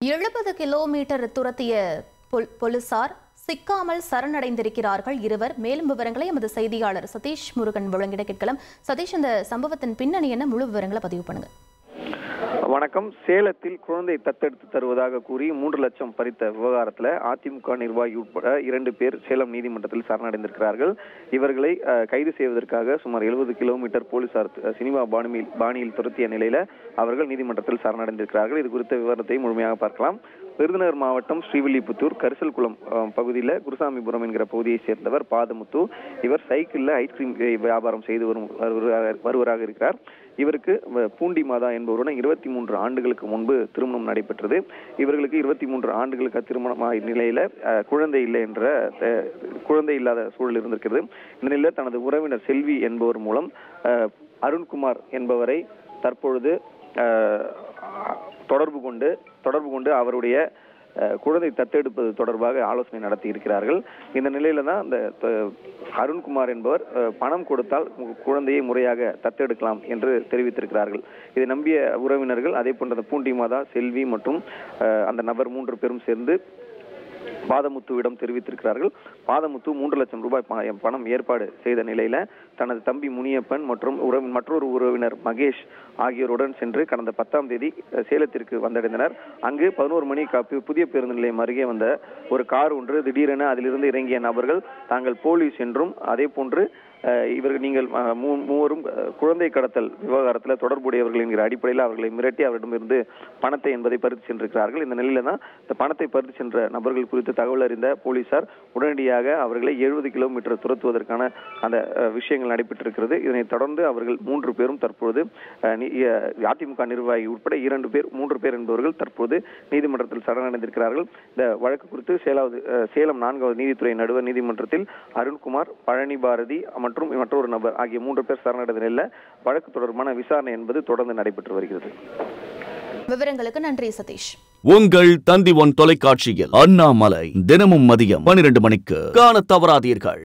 70 kilometre துரத்திய போலீசார் சிக்காமல் சரணடைந்திருக்கிறார்கள் இருவர். மேலும் விவரங்களை எமது செய்தியாளர் சதீஷ் முருகன் வழங்கிட கேட்கலாம். சதீஷ், இந்த சம்பவத்தின் பின்னணி என்ன, முழு விவரங்களை பதிவு பண்ணுங்க. வணக்கம். சேலத்தில் குழந்தை தத்தெடுத்து தருவதாக கூறி 3 லட்சம் பறித்த விவகாரத்தில் அதிமுக நிர்வாகி உட்பட 2 பேர் சேலம் நீதிமன்றத்தில் சரணடைந்திருக்கிறார்கள். இவர்களை கைது செய்வதற்காக சுமார் 70 கிலோமீட்டர் போலீசார் சினிமா பாணியில் துரத்திய நிலையில அவர்கள் நீதிமன்றத்தில் சரணடைந்திருக்கிறார்கள். இது குறித்த விவரத்தை முழுமையாக பார்க்கலாம். விருதுநகர் மாவட்டம் ஸ்ரீவில்லிபுத்தூர் கரிசல்குளம் பகுதியில் குருசாமிபுரம் என்கிற பகுதியை சேர்ந்தவர் பாதமுத்து. இவர் சைக்கிளில் ஐஸ்கிரீம் வியாபாரம் செய்து வருவராக இருக்கிறார். இவருக்கு பூண்டி மாதா என்பவருடன் 23 ஆண்டுகளுக்கு முன்பு திருமணம் நடைபெற்றது. இவர்களுக்கு 23 ஆண்டுகளுக்கு திருமணமான நிலையில குழந்தை இல்லாத சூழல் இருந்திருக்கிறது. இந்த நிலையில தனது உறவினர் செல்வி என்பவர் மூலம் அருண்குமார் என்பவரை தற்பொழுது தொடர்பு கொண்டு அவருடைய குழந்தை தத்தெடுப்பது தொடர்பாக ஆலோசனை நடத்தி இருக்கிறார்கள். இந்த நிலையில தான் இந்த அருண்குமார் என்பவர் பணம் கொடுத்தால் குழந்தையை முறையாக தத்தெடுக்கலாம் என்று தெரிவித்திருக்கிறார்கள். இதை நம்பிய உறவினர்கள் அதே போன்ற பூண்டி மாதா, செல்வி மற்றும் அந்த நபர் 3 பேரும் சேர்ந்து பாதமுத்துவிடம் தெரிவித்திருக்கிறார்கள். பாதமுத்து 3 லட்சம் ரூபாய் பணம் ஏற்பாடு செய்த நிலையில தனது தம்பி முனியப்பன் மற்றும் மற்றொரு உறவினர் மகேஷ் ஆகியோருடன் சென்று கடந்த 10ஆம் தேதி சேலத்திற்கு வந்தடைந்தனர். அங்கு 11 மணி புதிய பேருந்து நிலையம் அருகே வந்த ஒரு கார் ஒன்று திடீரென அதிலிருந்து இறங்கிய நபர்கள் தாங்கள் போலீஸ் என்றும் அதே போன்று இவர்கள் நீங்கள் மூவரும் குழந்தை கடத்தல் விவகாரத்தில் தொடர்புடையவர்கள் என்கிற அடிப்படையில் அவர்களை மிரட்டி அவரிடமிருந்து பணத்தை என்பதை பறித்து சென்றிருக்கிறார்கள். இந்த நிலையில தான் இந்த பணத்தை பறித்து சென்ற நபர்கள் குறித்து தகவல் அறிந்த போலீசார் உடனடியாக அவர்களை 70 கிலோமீட்டர் துரத்துவதற்கான அந்த விஷயங்கள் நடைபெற்றிருக்கிறது. இதனைத் தொடர்ந்து அவர்கள் 3 பேரும் தற்போது அதிமுக நிர்வாகி உட்பட 3 பேர் என்பவர்கள் தற்போது நீதிமன்றத்தில் சரணடைந்திருக்கிறார்கள். இந்த வழக்கு குறித்து சேலம் 4வது நீதித்துறை நடுவர் நீதிமன்றத்தில் அருண்குமார், பழனி பாரதி மற்றும் மற்றொரு நபர் ஆகிய 3 பேர் சரணடைந்த நிலையில் வழக்கு தொடர்பான விசாரணை என்பது தொடர்ந்து நடைபெற்று வருகிறது. விவரங்களுக்கு நன்றி சதீஷ். உங்கள் தந்தி ஒன் தொலைக்காட்சியில் அண்ணாமலை தினமும் மதியம் 12 மணிக்கு காண தவறாதீர்கள்.